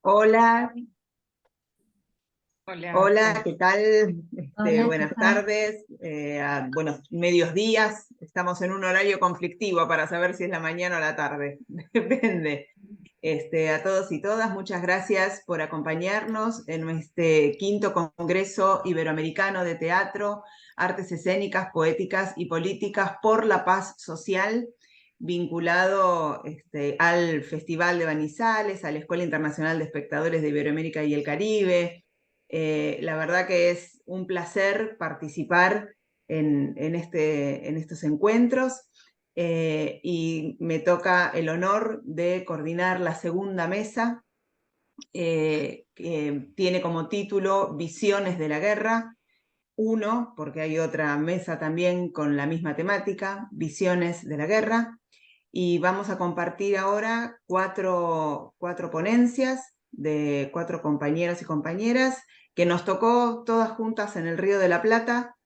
Hola, Hola, hola, ¿qué tal? Hola, ¿qué Buenas tal? tardes, buenos medios días. Estamos en un horario conflictivo para saber si es la mañana o la tarde, depende. A todos y todas, muchas gracias por acompañarnos en este quinto Congreso Iberoamericano de Teatro, Artes Escénicas, Poéticas y Políticas por la Paz Social, vinculado al Festival de Manizales, a la Escuela Internacional de Espectadores de Iberoamérica y el Caribe. La verdad que es un placer participar en estos encuentros. Y me toca el honor de coordinar la segunda mesa, que tiene como título Visiones de la Guerra. Uno, porque hay otra mesa también con la misma temática, Visiones de la Guerra. Y vamos a compartir ahora cuatro ponencias de cuatro compañeros y compañeras que nos tocó todas juntas en el Río de la Plata.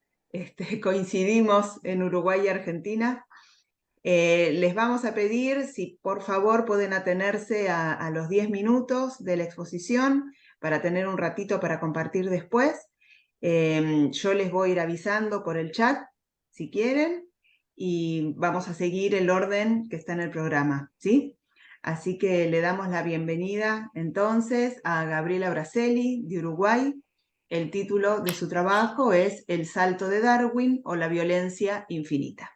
Coincidimos en Uruguay y Argentina. Les vamos a pedir si por favor pueden atenerse a los 10 minutos de la exposición para tener un ratito para compartir después. Yo les voy a ir avisando por el chat si quieren y vamos a seguir el orden que está en el programa, ¿sí? Así que le damos la bienvenida entonces a Gabriela Braselli de Uruguay. El título de su trabajo es El salto de Darwin o la violencia infinita.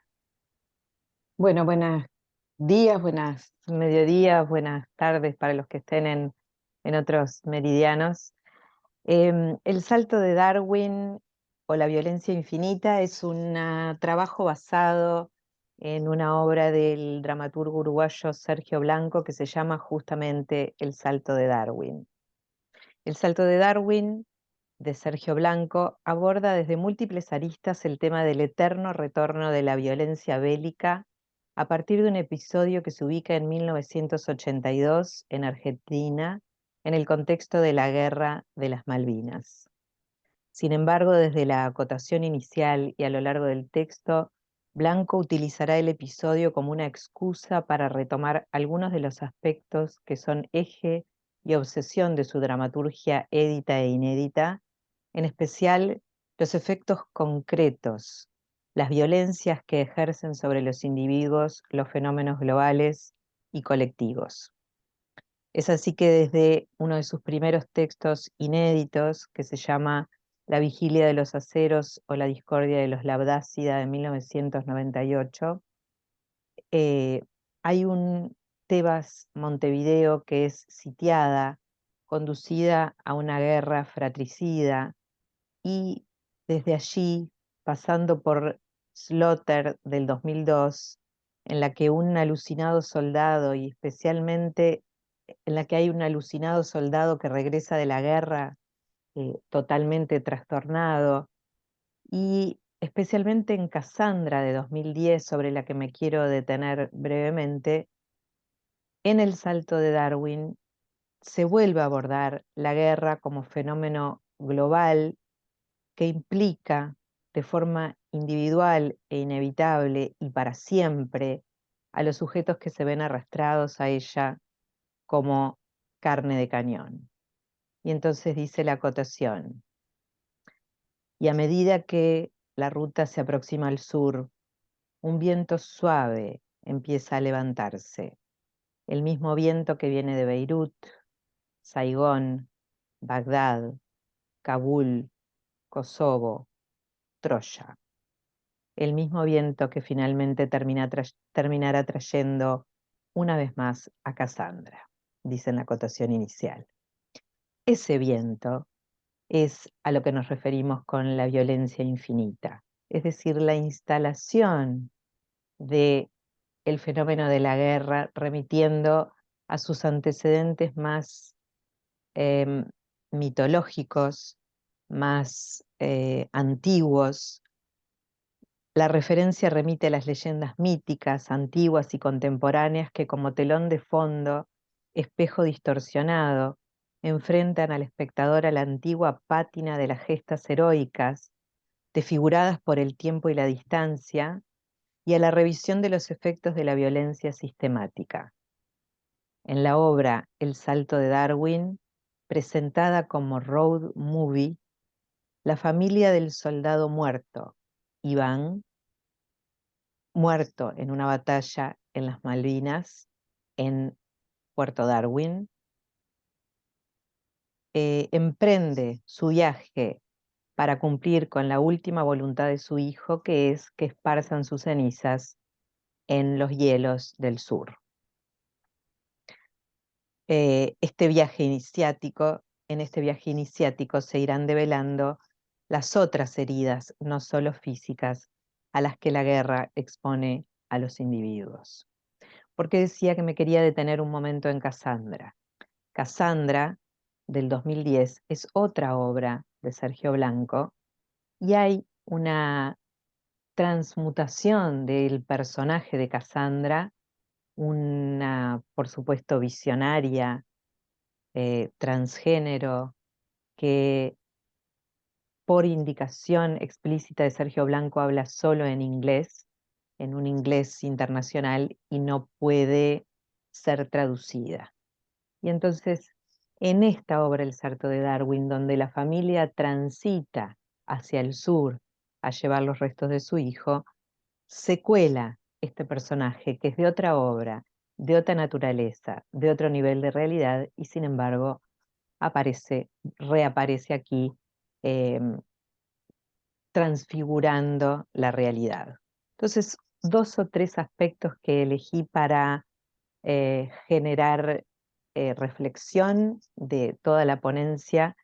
bueno, buenos días, buenas mediodías, buenas tardes para los que estén en otros meridianos. El salto de Darwin o la violencia infinita es un trabajo basado en una obra del dramaturgo uruguayo Sergio Blanco que se llama justamente El salto de Darwin. El salto de Darwin, de Sergio Blanco, aborda desde múltiples aristas el tema del eterno retorno de la violencia bélica a partir de un episodio que se ubica en 1982 en Argentina, en el contexto de la Guerra de las Malvinas. Sin embargo, desde la acotación inicial y a lo largo del texto, Blanco utilizará el episodio como una excusa para retomar algunos de los aspectos que son eje y obsesión de su dramaturgia édita e inédita, en especial los efectos concretos, las violencias que ejercen sobre los individuos, los fenómenos globales y colectivos. Es así que desde uno de sus primeros textos inéditos, que se llama La vigilia de los aceros o la discordia de los Labdácida de 1998, eh, hay un Tebas Montevideo que es sitiada, conducida a una guerra fratricida, y desde allí, pasando por Slaughter del 2002, en la que un alucinado soldado, y especialmente en la que hay un alucinado soldado que regresa de la guerra totalmente trastornado, y especialmente en Cassandra de 2010, sobre la que me quiero detener brevemente, en el salto de Darwin se vuelve a abordar la guerra como fenómeno global que implica de forma individual e inevitable y para siempre a los sujetos que se ven arrastrados a ella como carne de cañón. Y entonces dice la acotación: y a medida que la ruta se aproxima al sur, un viento suave empieza a levantarse, el mismo viento que viene de Beirut, Saigón, Bagdad, Kabul, Kosovo, Troya. El mismo viento que finalmente terminará trayendo una vez más a Cassandra, dice en la acotación inicial. Ese viento es a lo que nos referimos con la violencia infinita, es decir, la instalación de el fenómeno de la guerra remitiendo a sus antecedentes más em, mitológicos, más antiguos. La referencia remite a las leyendas míticas, antiguas y contemporáneas que como telón de fondo, espejo distorsionado, enfrentan al espectador a la antigua pátina de las gestas heroicas, desfiguradas por el tiempo y la distancia, y a la revisión de los efectos de la violencia sistemática. En la obra El salto de Darwin, presentada como road movie, la familia del soldado muerto, Iván, muerto en una batalla en las Malvinas, en Puerto Darwin, emprende su viaje para cumplir con la última voluntad de su hijo, que es que esparzan sus cenizas en los hielos del sur. Este viaje iniciático, en este viaje iniciático se irán develando las otras heridas, no solo físicas, a las que la guerra expone a los individuos. Porque decía que me quería detener un momento en Cassandra. Cassandra, del 2010, es otra obra de Sergio Blanco, y hay una transmutación del personaje de Cassandra, una, por supuesto, visionaria, transgénero, que por indicación explícita de Sergio Blanco habla solo en inglés, en un inglés internacional, y no puede ser traducida. Y entonces, en esta obra El Salto de Darwin, donde la familia transita hacia el sur a llevar los restos de su hijo, se cuela este personaje que es de otra obra, de otra naturaleza, de otro nivel de realidad, y sin embargo reaparece aquí, transfigurando la realidad. Entonces, dos o tres aspectos que elegí para generar reflexión de toda la ponencia.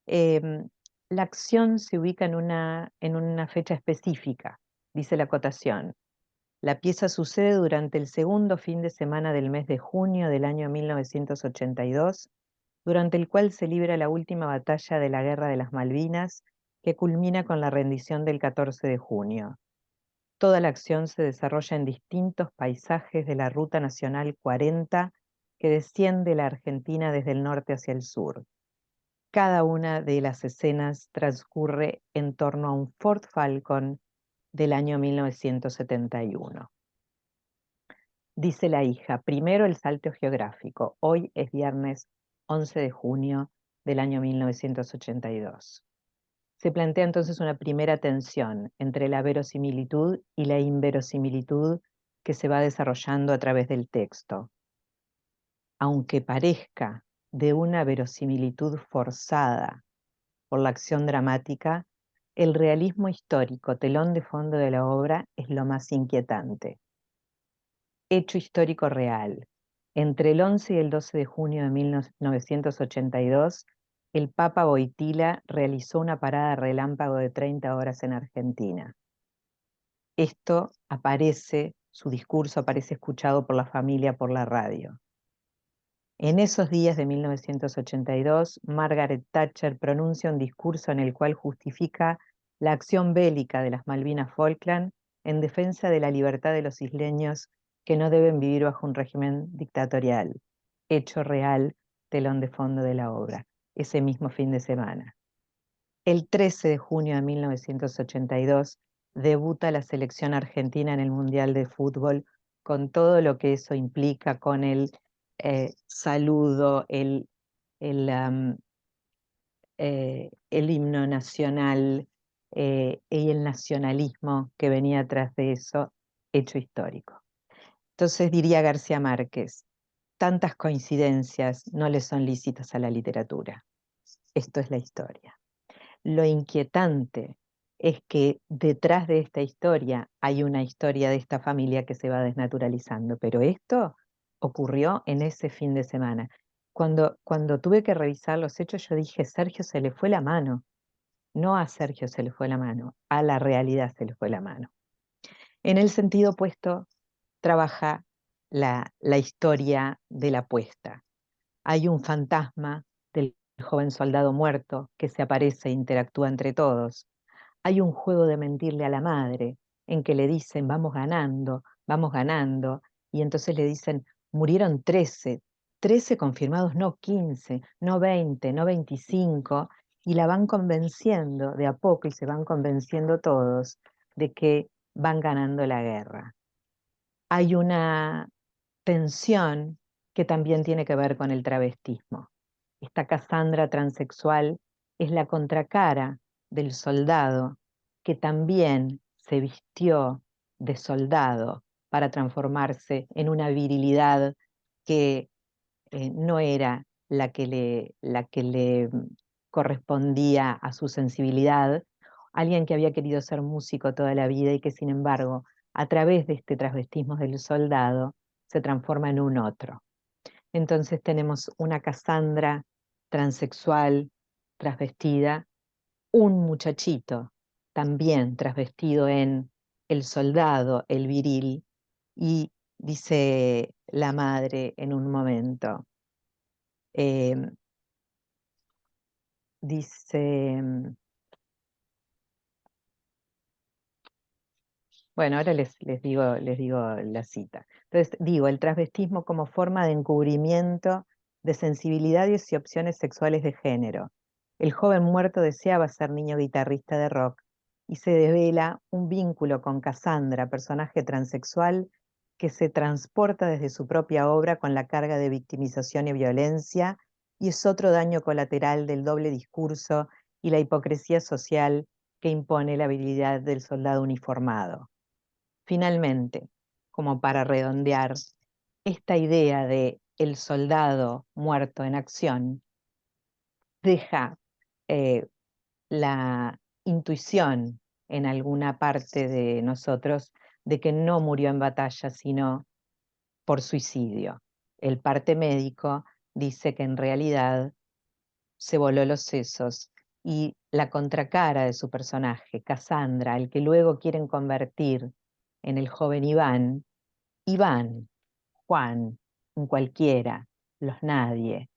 Em, la acción se ubica en una fecha específica, dice la acotación. La pieza sucede durante el segundo fin de semana del mes de junio del año 1982, durante el cual se libra la última batalla de la Guerra de las Malvinas, que culmina con la rendición del 14 de junio. Toda la acción se desarrolla en distintos paisajes de la Ruta Nacional 40, que desciende la Argentina desde el norte hacia el sur. Cada una de las escenas transcurre en torno a un Ford Falcon del año 1971. Dice la hija, primero el salto geográfico. Hoy es viernes 11 de junio del año 1982. Se plantea entonces una primera tensión entre la verosimilitud y la inverosimilitud que se va desarrollando a través del texto. Aunque parezca de una verosimilitud forzada por la acción dramática, el realismo histórico, telón de fondo de la obra, es lo más inquietante. Hecho histórico real. Entre el 11 y el 12 de junio de 1982, el Papa Wojtyła realizó una parada relámpago de 30 horas en Argentina. Esto aparece, su discurso aparece escuchado por la familia por la radio. En esos días de 1982, Margaret Thatcher pronuncia un discurso en el cual justifica la acción bélica de las Malvinas Falkland en defensa de la libertad de los isleños que no deben vivir bajo un régimen dictatorial. Hecho real, telón de fondo de la obra, ese mismo fin de semana. El 13 de junio de 1982 debuta la selección argentina en el Mundial de Fútbol, con todo lo que eso implica, con el saludo, el himno nacional y el nacionalismo que venía atrás de eso, hecho histórico. Entonces diría García Márquez, tantas coincidencias no le son lícitas a la literatura. Esto es la historia. Lo inquietante es que detrás de esta historia hay una historia de esta familia que se va desnaturalizando, pero esto ocurrió en ese fin de semana. Cuando tuve que revisar los hechos, yo dije, Sergio se le fue la mano. No a Sergio se le fue la mano, a la realidad se le fue la mano. En el sentido opuesto, trabaja la historia de la apuesta. Hay un fantasma del joven soldado muerto que se aparece e interactúa entre todos. Hay un juego de mentirle a la madre, en que le dicen, vamos ganando, y entonces le dicen, murieron 13, 13 confirmados, no 15, no 20, no 25, y la van convenciendo de a poco, y se van convenciendo todos de que van ganando la guerra. Hay una tensión que también tiene que ver con el travestismo. esta Casandra transexual es la contracara del soldado que también se vistió de soldado para transformarse en una virilidad que no era la que le correspondía a su sensibilidad, alguien que había querido ser músico toda la vida y que sin embargo, a través de este transvestismo del soldado, se transforma en un otro. Entonces tenemos una Casandra transexual, transvestida, un muchachito también transvestido en el soldado, el viril, y dice la madre en un momento, eh, dice, bueno, ahora les digo la cita. Entonces, digo, el transvestismo como forma de encubrimiento de sensibilidades y opciones sexuales de género. El joven muerto deseaba ser niño guitarrista de rock y se devela un vínculo con Cassandra, personaje transexual que se transporta desde su propia obra con la carga de victimización y violencia, y es otro daño colateral del doble discurso y la hipocresía social que impone la habilidad del soldado uniformado. Finalmente, como para redondear, esta idea de el soldado muerto en acción deja eh, la intuición en alguna parte de nosotros de que no murió en batalla, sino por suicidio. El parte médico dice que en realidad se voló los sesos y la contracara de su personaje, Cassandra, el que luego quieren convertir en el joven Iván, Iván, Juan, un cualquiera, los nadie,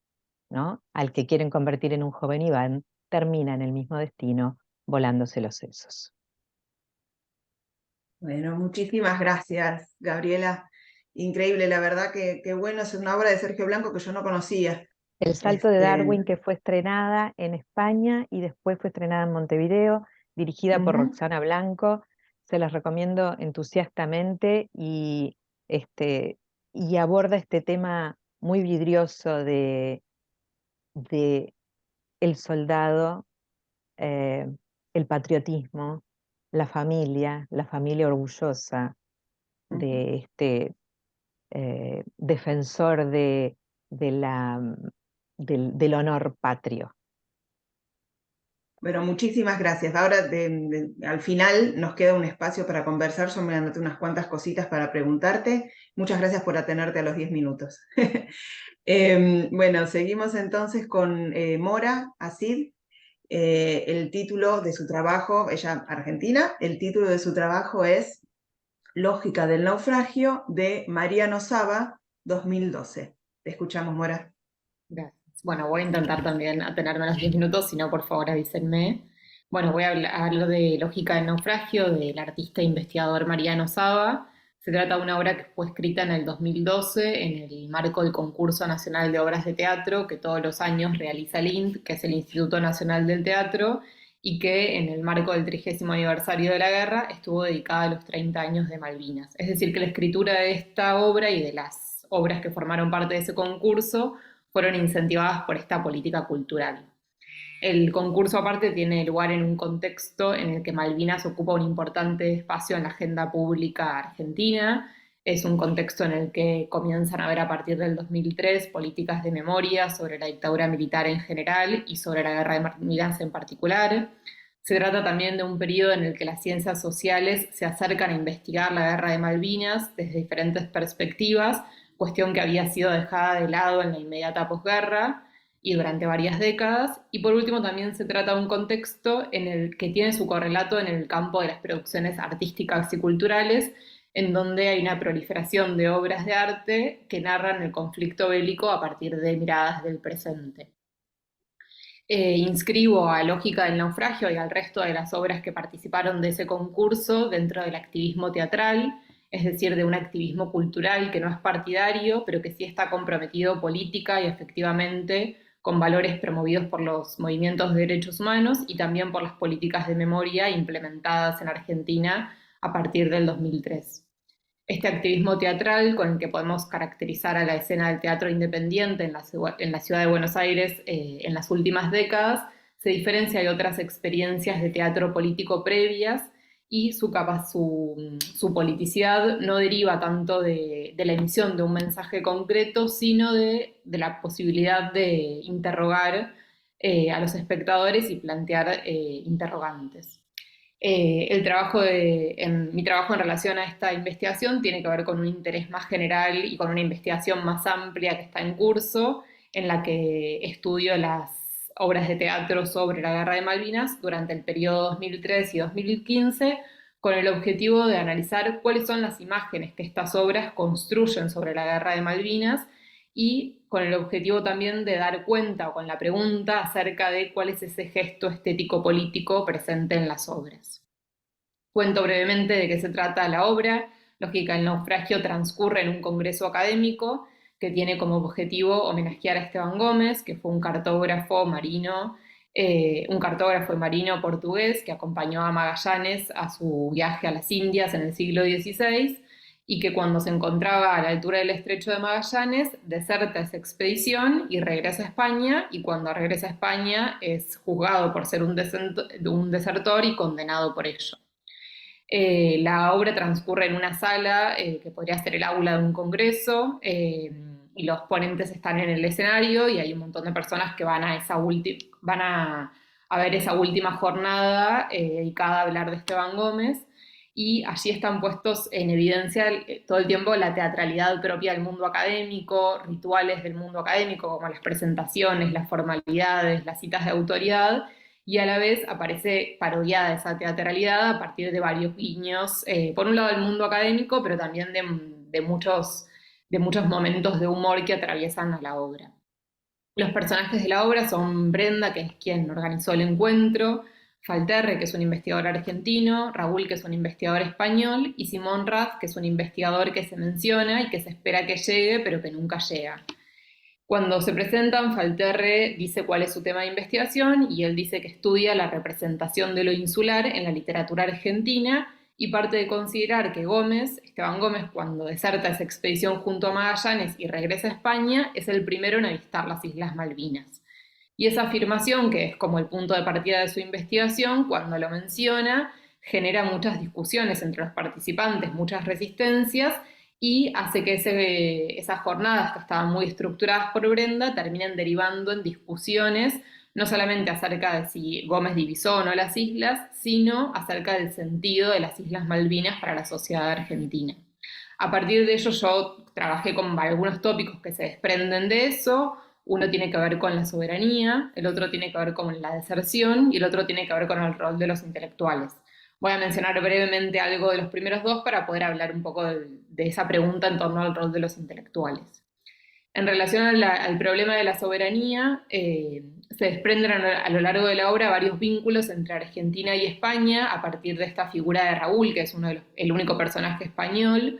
¿no? Al que quieren convertir en un joven Iván, termina en el mismo destino, volándose los sesos. Bueno, muchísimas gracias, Gabriela. Increíble, la verdad que bueno, es una obra de Sergio Blanco que yo no conocía. El salto de Este, Darwin, que fue estrenada en España y después fue estrenada en Montevideo, dirigida por ujú, Roxana Blanco. Se las recomiendo entusiastamente este, y aborda este tema muy vidrioso de el soldado, eh, el patriotismo, la familia orgullosa ujú. de este defensor de del honor patrio. Bueno, muchísimas gracias. Ahora, al final, nos queda un espacio para conversar. Yo me anoté unas cuantas cositas para preguntarte. Muchas gracias por atenerte a los 10 minutos. Bueno, seguimos entonces con Mora Asid. El título de su trabajo, ella argentina, el título de su trabajo es Lógica del naufragio de Mariano Saba, 2012. Te escuchamos, Mora. Gracias. Bueno, voy a intentar también atenerme a los 10 minutos, si no, por favor avísenme. Bueno, voy a hablar de Lógica del naufragio del artista e investigador Mariano Saba. Se trata de una obra que fue escrita en el 2012 en el marco del Concurso Nacional de Obras de Teatro que todos los años realiza el INT, que es el Instituto Nacional del Teatro, y que en el marco del 30º aniversario de la guerra estuvo dedicada a los 30 años de Malvinas. Es decir, que la escritura de esta obra y de las obras que formaron parte de ese concurso fueron incentivadas por esta política cultural. El concurso aparte tiene lugar en un contexto en el que Malvinas ocupa un importante espacio en la agenda pública argentina. Es un contexto en el que comienzan a haber a partir del 2003 políticas de memoria sobre la dictadura militar en general y sobre la guerra de Malvinas en particular. Se trata también de un periodo en el que las ciencias sociales se acercan a investigar la guerra de Malvinas desde diferentes perspectivas, cuestión que había sido dejada de lado en la inmediata posguerra y durante varias décadas. Y por último también se trata de un contexto en el que tiene su correlato en el campo de las producciones artísticas y culturales, en donde hay una proliferación de obras de arte que narran el conflicto bélico a partir de miradas del presente. Inscribo a Lógica del naufragio y al resto de las obras que participaron de ese concurso dentro del activismo teatral, es decir, de un activismo cultural que no es partidario, pero que sí está comprometido política y efectivamente con valores promovidos por los movimientos de derechos humanos y también por las políticas de memoria implementadas en Argentina a partir del 2003. este activismo teatral con el que podemos caracterizar a la escena del teatro independiente en la ciudad de Buenos Aires en las últimas décadas se diferencia de otras experiencias de teatro político previas y su politicidad no deriva tanto de la emisión de un mensaje concreto, sino de la posibilidad de interrogar a los espectadores y plantear interrogantes. Mi trabajo en relación a esta investigación tiene que ver con un interés más general y con una investigación más amplia que está en curso, en la que estudio las obras de teatro sobre la Guerra de Malvinas durante el periodo 2003 y 2015, con el objetivo de analizar cuáles son las imágenes que estas obras construyen sobre la Guerra de Malvinas y con el objetivo también de dar cuenta o con la pregunta acerca de cuál es ese gesto estético-político presente en las obras. Cuento brevemente de qué se trata la obra. Lógica del naufragio transcurre en un congreso académico que tiene como objetivo homenajear a Esteban Gómez, que fue un cartógrafo marino portugués que acompañó a Magallanes a su viaje a las Indias en el siglo XVI y que cuando se encontraba a la altura del estrecho de Magallanes deserta esa expedición y regresa a España, y cuando regresa a España es juzgado por ser un desertor y condenado por ello. La obra transcurre en una sala que podría ser el aula de un congreso, y los ponentes están en el escenario y hay un montón de personas que van a ver esa última jornada dedicada a hablar de Esteban Gómez, y allí están puestos en evidencia todo el tiempo la teatralidad propia del mundo académico, rituales del mundo académico como las presentaciones, las formalidades, las citas de autoridad, y a la vez aparece parodiada esa teatralidad a partir de varios guiños, por un lado del mundo académico, pero también de muchos momentos de humor que atraviesan a la obra. Los personajes de la obra son Brenda, que es quien organizó el encuentro, Falterre, que es un investigador argentino, Raúl, que es un investigador español, y Simón Rath, que es un investigador que se menciona y que se espera que llegue, pero que nunca llega. Cuando se presentan, Falterre dice cuál es su tema de investigación y él dice que estudia la representación de lo insular en la literatura argentina y parte de considerar que Esteban Gómez, cuando deserta esa expedición junto a Magallanes y regresa a España, es el primero en avistar las Islas Malvinas. Y esa afirmación, que es como el punto de partida de su investigación, cuando lo menciona, genera muchas discusiones entre los participantes, muchas resistencias, y hace que esas jornadas que estaban muy estructuradas por Brenda terminen derivando en discusiones, no solamente acerca de si Gómez divisó o no las islas, sino acerca del sentido de las Islas Malvinas para la sociedad argentina. A partir de ello yo trabajé con algunos tópicos que se desprenden de eso. Uno tiene que ver con la soberanía, el otro tiene que ver con la deserción y el otro tiene que ver con el rol de los intelectuales. Voy a mencionar brevemente algo de los primeros dos para poder hablar un poco de esa pregunta en torno al rol de los intelectuales. En relación al problema de la soberanía, se desprenden a lo largo de la obra varios vínculos entre Argentina y España a partir de esta figura de Raúl, que es el único personaje español.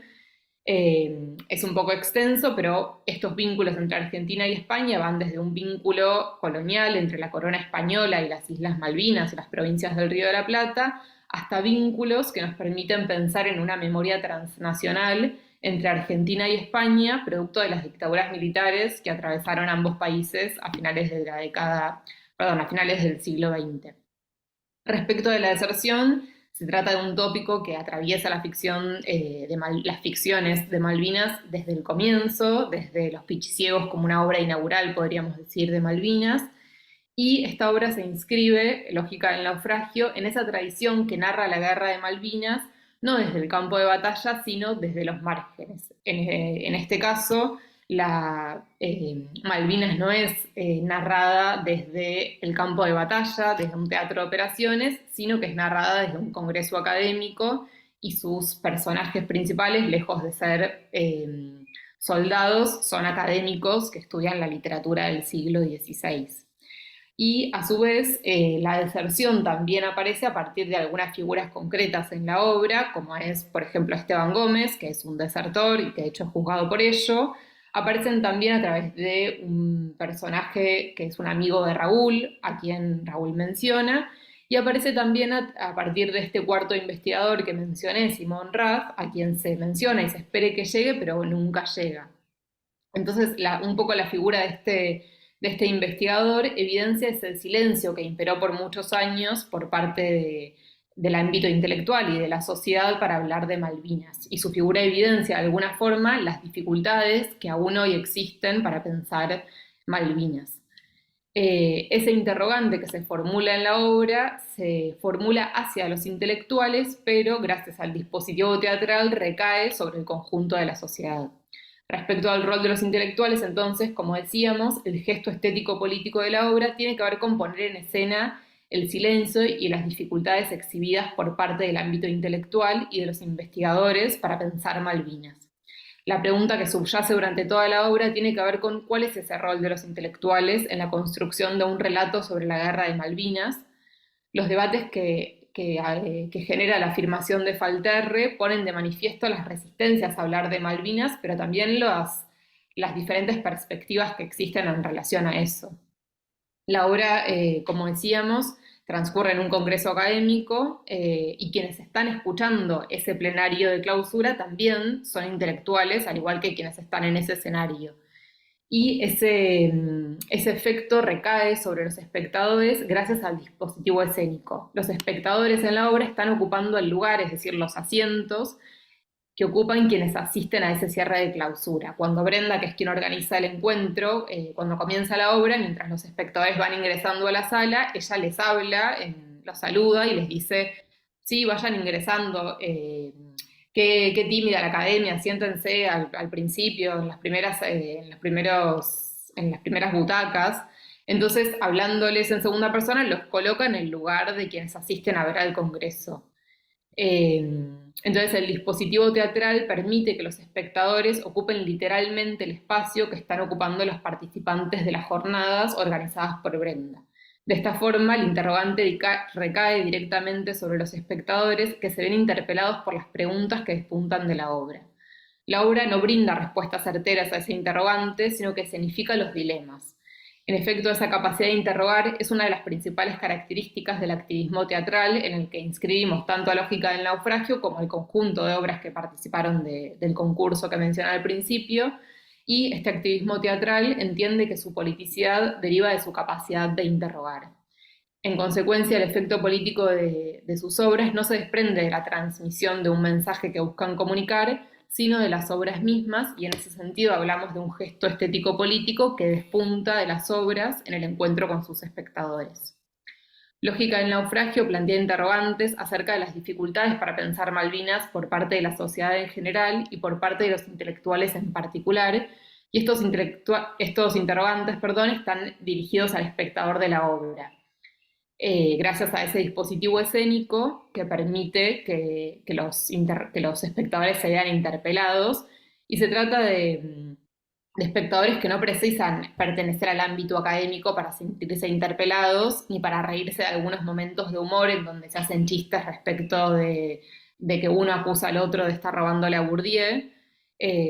Es un poco extenso, pero estos vínculos entre Argentina y España van desde un vínculo colonial entre la corona española y las Islas Malvinas y las provincias del Río de la Plata, hasta vínculos que nos permiten pensar en una memoria transnacional entre Argentina y España, producto de las dictaduras militares que atravesaron ambos países a finales del siglo XX. Respecto de la deserción, se trata de un tópico que atraviesa la ficción, las ficciones de Malvinas desde el comienzo, desde Los Pichiciegos como una obra inaugural, podríamos decir, de Malvinas, y esta obra se inscribe, Lógica del naufragio, en esa tradición que narra la guerra de Malvinas, no desde el campo de batalla, sino desde los márgenes. En este caso, Malvinas no es narrada desde el campo de batalla, desde un teatro de operaciones, sino que es narrada desde un congreso académico y sus personajes principales, lejos de ser soldados, son académicos que estudian la literatura del siglo XVI. Y a su vez la deserción también aparece a partir de algunas figuras concretas en la obra, como es, por ejemplo, Esteban Gómez, que es un desertor y que de hecho es juzgado por ello. Aparecen también a través de un personaje que es un amigo de Raúl, a quien Raúl menciona, Y aparece también a partir de este cuarto investigador que mencioné, Simón Rath, a quien se menciona y se espere que llegue, pero nunca llega. Entonces, un poco la figura de este investigador evidencia ese silencio que imperó por muchos años por parte del ámbito intelectual y de la sociedad para hablar de Malvinas. Y su figura evidencia de alguna forma las dificultades que aún hoy existen para pensar Malvinas. Ese interrogante que se formula en la obra se formula hacia los intelectuales, pero gracias al dispositivo teatral recae sobre el conjunto de la sociedad. Respecto al rol de los intelectuales, entonces, como decíamos, el gesto estético-político de la obra tiene que ver con poner en escena el silencio y las dificultades exhibidas por parte del ámbito intelectual y de los investigadores para pensar Malvinas. La pregunta que subyace durante toda la obra tiene que ver con cuál es ese rol de los intelectuales en la construcción de un relato sobre la guerra de Malvinas. Los debates que genera la afirmación de Falterre ponen de manifiesto las resistencias a hablar de Malvinas, pero también las diferentes perspectivas que existen en relación a eso. La obra, como decíamos, transcurre en un congreso académico y quienes están escuchando ese plenario de clausura también son intelectuales, al igual que quienes están en ese escenario. Y ese efecto recae sobre los espectadores gracias al dispositivo escénico. Los espectadores en la obra están ocupando el lugar, es decir, los asientos que ocupan quienes asisten a ese cierre de clausura. Cuando Brenda, que es quien organiza el encuentro, cuando comienza la obra, mientras los espectadores van ingresando a la sala, ella les habla, los saluda y les dice, sí, vayan ingresando, qué tímida la academia, siéntense al principio, en las primeras butacas. Entonces, hablándoles en segunda persona, los coloca en el lugar de quienes asisten a ver al congreso. Entonces el dispositivo teatral permite que los espectadores ocupen literalmente el espacio que están ocupando los participantes de las jornadas organizadas por Brenda. De esta forma, el interrogante recae directamente sobre los espectadores que se ven interpelados por las preguntas que despuntan de la obra. La obra no brinda respuestas certeras a ese interrogante, sino que escenifica los dilemas. En efecto, esa capacidad de interrogar es una de las principales características del activismo teatral en el que inscribimos tanto a Lógica del Naufragio como el conjunto de obras que participaron del concurso que mencioné al principio, y este activismo teatral entiende que su politicidad deriva de su capacidad de interrogar. En consecuencia, el efecto político de sus obras no se desprende de la transmisión de un mensaje que buscan comunicar, sino de las obras mismas, y en ese sentido hablamos de un gesto estético-político que despunta de las obras en el encuentro con sus espectadores. Lógica del Naufragio plantea interrogantes acerca de las dificultades para pensar Malvinas por parte de la sociedad en general y por parte de los intelectuales en particular, y estos interrogantes están dirigidos al espectador de la obra. Gracias a ese dispositivo escénico que permite que los espectadores se vean interpelados, y se trata de espectadores que no precisan pertenecer al ámbito académico para sentirse interpelados, ni para reírse de algunos momentos de humor en donde se hacen chistes respecto de que uno acusa al otro de estar robándole a Bourdieu,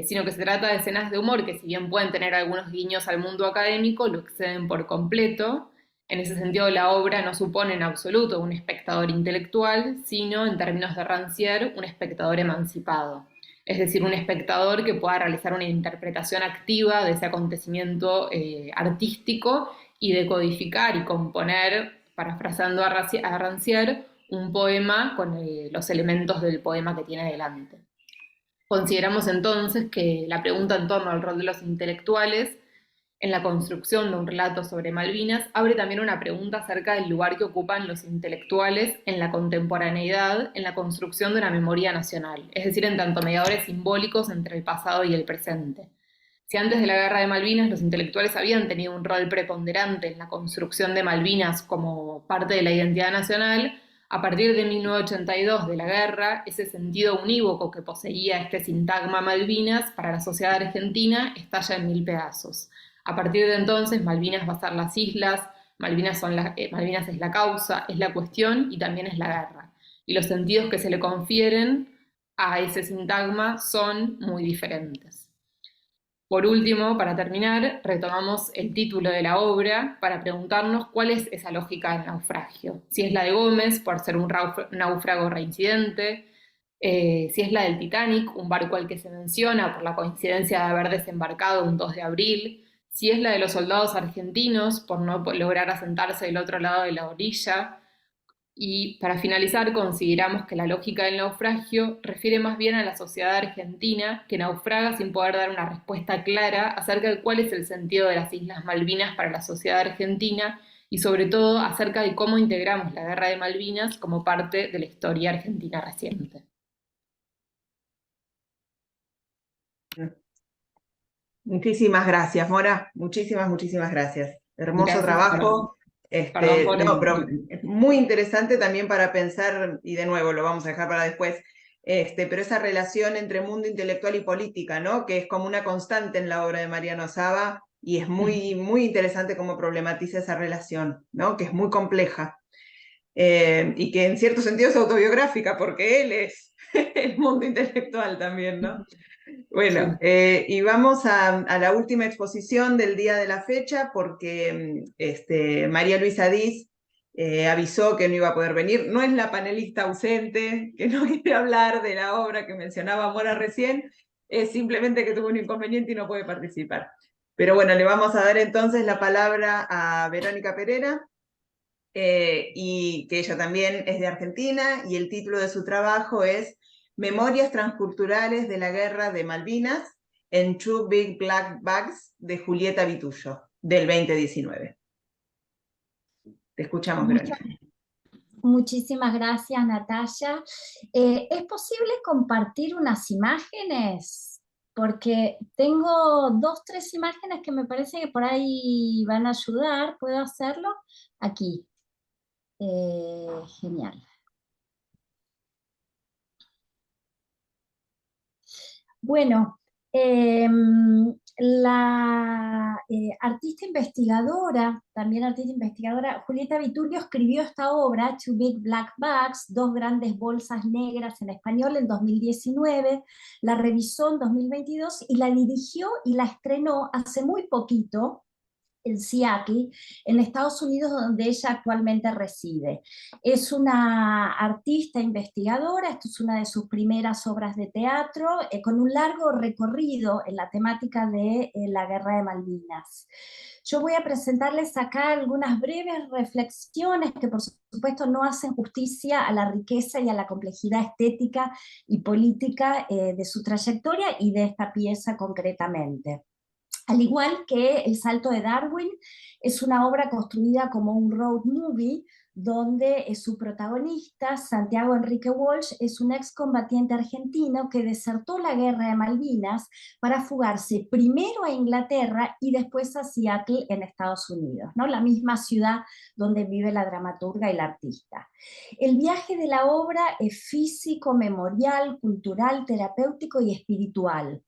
sino que se trata de escenas de humor que, si bien pueden tener algunos guiños al mundo académico, lo exceden por completo. En ese sentido, la obra no supone en absoluto un espectador intelectual, sino, en términos de Rancière, un espectador emancipado. Es decir, un espectador que pueda realizar una interpretación activa de ese acontecimiento artístico y decodificar y componer, parafraseando a Rancière, un poema con los elementos del poema que tiene delante. Consideramos entonces que la pregunta en torno al rol de los intelectuales en la construcción de un relato sobre Malvinas abre también una pregunta acerca del lugar que ocupan los intelectuales en la contemporaneidad, en la construcción de una memoria nacional, es decir, en tanto mediadores simbólicos entre el pasado y el presente. Si antes de la Guerra de Malvinas los intelectuales habían tenido un rol preponderante en la construcción de Malvinas como parte de la identidad nacional, a partir de 1982, de la guerra, ese sentido unívoco que poseía este sintagma Malvinas para la sociedad argentina estalla en mil pedazos. A partir de entonces, Malvinas va a ser las islas, Malvinas es la causa, es la cuestión y también es la guerra. Y los sentidos que se le confieren a ese sintagma son muy diferentes. Por último, para terminar, retomamos el título de la obra para preguntarnos cuál es esa lógica del naufragio. Si es la de Gómez, por ser un náufrago reincidente, si es la del Titanic, un barco al que se menciona por la coincidencia de haber desembarcado un 2 de abril, si es la de los soldados argentinos por no lograr asentarse del otro lado de la orilla. Y para finalizar, consideramos que la lógica del naufragio refiere más bien a la sociedad argentina, que naufraga sin poder dar una respuesta clara acerca de cuál es el sentido de las Islas Malvinas para la sociedad argentina y sobre todo acerca de cómo integramos la Guerra de Malvinas como parte de la historia argentina reciente. Muchísimas gracias, Mora. Muchísimas gracias. Hermoso Gracias, trabajo. perdón por No, pero es muy interesante también para pensar, y de nuevo lo vamos a dejar para después, pero esa relación entre mundo intelectual y política, ¿no? Que es como una constante en la obra de Mariano Saba, y es muy interesante cómo problematiza esa relación, ¿no? Que es muy compleja. Y que en cierto sentido es autobiográfica, porque él es el mundo intelectual también, ¿no? Bueno, y vamos a la última exposición del día de la fecha, porque María Luisa Diz avisó que no iba a poder venir. No es la panelista ausente, que no quiere hablar de la obra que mencionaba Mora recién, es simplemente que tuvo un inconveniente y no puede participar. Pero bueno, le vamos a dar entonces la palabra a Verónica Pereira, y que ella también es de Argentina, y el título de su trabajo es Memorias transculturales de la Guerra de Malvinas en Two Big Black Bags, de Julieta Vitullo, del 2019. Te escuchamos, Verónica. Muchísimas gracias, Natalia. ¿Es posible compartir unas imágenes? Porque tengo 2, 3 imágenes que me parece que por ahí van a ayudar. ¿Puedo hacerlo? Aquí. Genial. Bueno, la artista investigadora, también artista investigadora, Julieta Vitullo escribió esta obra, Two Big Black Bags, Dos grandes bolsas negras en español, en 2019, la revisó en 2022 y la dirigió y la estrenó hace muy poquito, en Seattle, en Estados Unidos, donde ella actualmente reside. Es una artista investigadora, esto es una de sus primeras obras de teatro, con un largo recorrido en la temática de la Guerra de Malvinas. Yo voy a presentarles acá algunas breves reflexiones que por supuesto no hacen justicia a la riqueza y a la complejidad estética y política de su trayectoria y de esta pieza concretamente. Al igual que El salto de Darwin, es una obra construida como un road movie, donde su protagonista, Santiago Enrique Walsh, es un excombatiente argentino que desertó la guerra de Malvinas para fugarse primero a Inglaterra y después a Seattle, en Estados Unidos, ¿no? La misma ciudad donde vive la dramaturga y la artista. El viaje de la obra es físico, memorial, cultural, terapéutico y espiritual.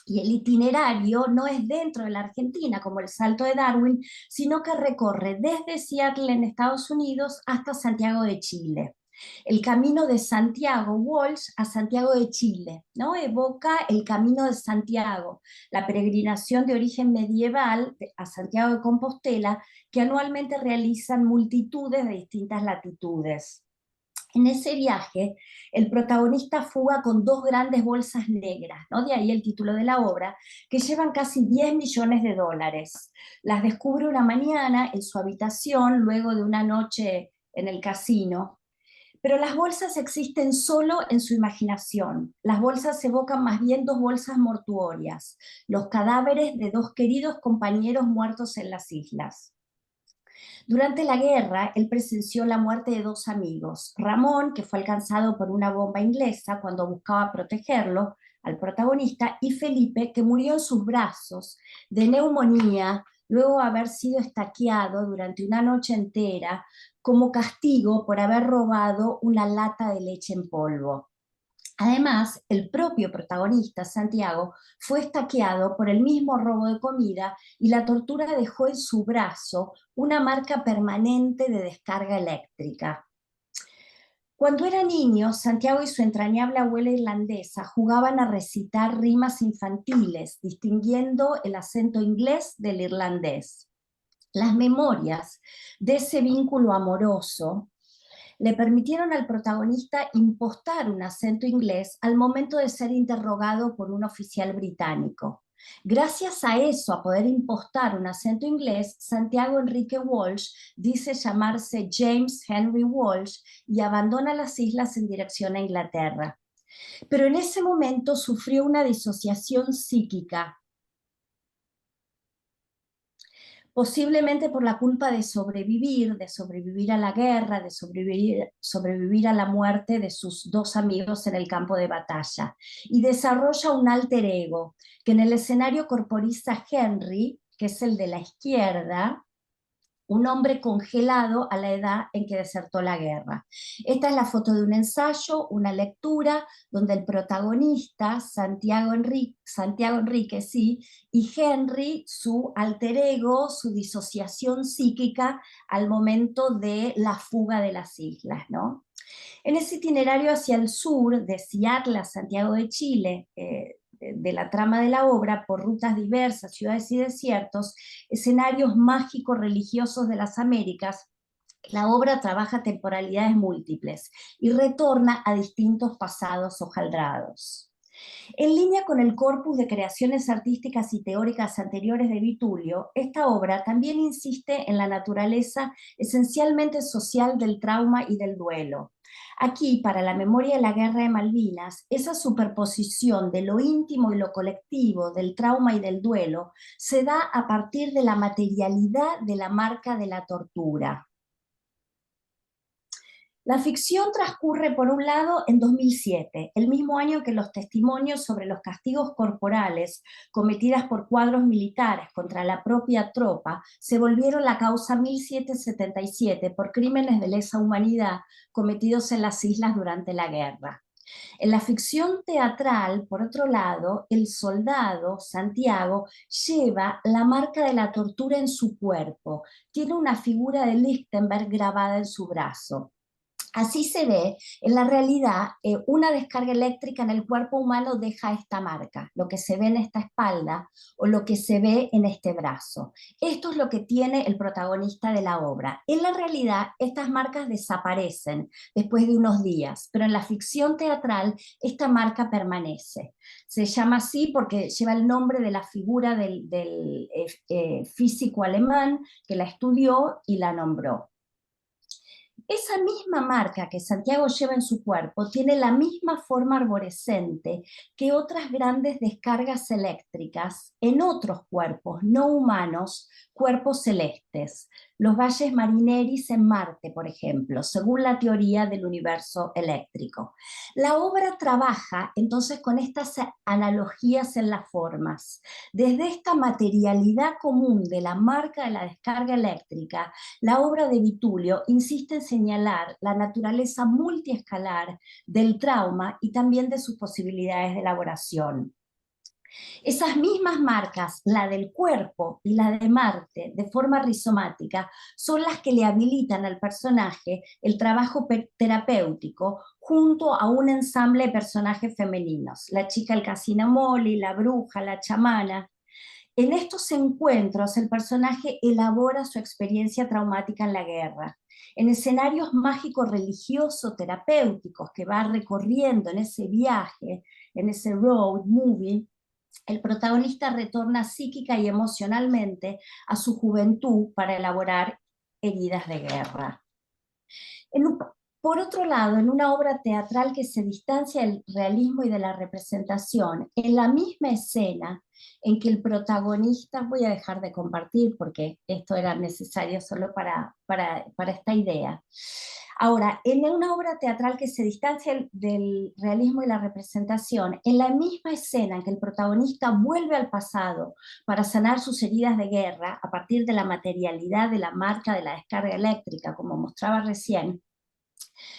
Y el itinerario no es dentro de la Argentina, como el salto de Darwin, sino que recorre desde Seattle en Estados Unidos hasta Santiago de Chile. El camino de Santiago Walsh a Santiago de Chile, ¿no? Evoca el camino de Santiago, la peregrinación de origen medieval a Santiago de Compostela, que anualmente realizan multitudes de distintas latitudes. En ese viaje, el protagonista fuga con 2 grandes bolsas negras, ¿no? De ahí el título de la obra, que llevan casi 10 millones de dólares. Las descubre una mañana en su habitación, luego de una noche en el casino. Pero las bolsas existen solo en su imaginación. Las bolsas evocan más bien 2 bolsas mortuorias, los cadáveres de 2 queridos compañeros muertos en las islas. Durante la guerra, él presenció la muerte de 2 amigos, Ramón, que fue alcanzado por una bomba inglesa cuando buscaba protegerlo, al protagonista, y Felipe, que murió en sus brazos de neumonía luego de haber sido estaqueado durante una noche entera como castigo por haber robado una lata de leche en polvo. Además, el propio protagonista, Santiago, fue estaqueado por el mismo robo de comida y la tortura dejó en su brazo una marca permanente de descarga eléctrica. Cuando era niño, Santiago y su entrañable abuela irlandesa jugaban a recitar rimas infantiles, distinguiendo el acento inglés del irlandés. Las memorias de ese vínculo amoroso le permitieron al protagonista impostar un acento inglés al momento de ser interrogado por un oficial británico. Gracias a eso, a poder impostar un acento inglés, Santiago Enrique Walsh dice llamarse James Henry Walsh y abandona las islas en dirección a Inglaterra. Pero en ese momento sufrió una disociación psíquica, posiblemente por la culpa de sobrevivir a la guerra, de sobrevivir a la muerte de sus dos amigos en el campo de batalla, y desarrolla un alter ego, que en el escenario corporiza Henry, que es el de la izquierda, un hombre congelado a la edad en que desertó la guerra. Esta es la foto de un ensayo, una lectura, donde el protagonista, Santiago Enrique, sí, y Henry, su alter ego, su disociación psíquica al momento de la fuga de las islas, ¿no? En ese itinerario hacia el sur, de Seattle a Santiago de Chile, de la trama de la obra, por rutas diversas, ciudades y desiertos, escenarios mágicos religiosos de las Américas, la obra trabaja temporalidades múltiples y retorna a distintos pasados hojaldrados. En línea con el corpus de creaciones artísticas y teóricas anteriores de Vitulio, esta obra también insiste en la naturaleza esencialmente social del trauma y del duelo. Aquí, para la memoria de la Guerra de Malvinas, esa superposición de lo íntimo y lo colectivo, del trauma y del duelo, se da a partir de la materialidad de la marca de la tortura. La ficción transcurre, por un lado, en 2007, el mismo año que los testimonios sobre los castigos corporales cometidas por cuadros militares contra la propia tropa se volvieron la causa 1777 por crímenes de lesa humanidad cometidos en las islas durante la guerra. En la ficción teatral, por otro lado, el soldado, Santiago, lleva la marca de la tortura en su cuerpo. Tiene una figura de Lichtenberg grabada en su brazo. Así se ve, en la realidad, una descarga eléctrica en el cuerpo humano deja esta marca, lo que se ve en esta espalda o lo que se ve en este brazo. Esto es lo que tiene el protagonista de la obra. En la realidad, estas marcas desaparecen después de unos días, pero en la ficción teatral esta marca permanece. Se llama así porque lleva el nombre de la figura del físico alemán que la estudió y la nombró. Esa misma marca que Santiago lleva en su cuerpo tiene la misma forma arborescente que otras grandes descargas eléctricas en otros cuerpos no humanos, cuerpos celestes, los valles marineris en Marte, por ejemplo, según la teoría del universo eléctrico. La obra trabaja entonces con estas analogías en las formas. Desde esta materialidad común de la marca de la descarga eléctrica, la obra de Vitulio insiste en señalar la naturaleza multiescalar del trauma y también de sus posibilidades de elaboración. Esas mismas marcas, la del cuerpo y la de Marte, de forma rizomática, son las que le habilitan al personaje el trabajo terapéutico junto a un ensamble de personajes femeninos, la chica el casino Molly, la bruja, la chamana. En estos encuentros el personaje elabora su experiencia traumática en la guerra. En escenarios mágicos religiosos terapéuticos que va recorriendo en ese viaje, en ese road movie, el protagonista retorna psíquica y emocionalmente a su juventud para elaborar heridas de guerra. Por otro lado, en una obra teatral que se distancia del realismo y de la representación, en la misma escena en que el protagonista, voy a dejar de compartir porque esto era necesario solo para esta idea. Ahora, en una obra teatral que se distancia del realismo y la representación, en la misma escena en que el protagonista vuelve al pasado para sanar sus heridas de guerra a partir de la materialidad de la marca de la descarga eléctrica, como mostraba recién,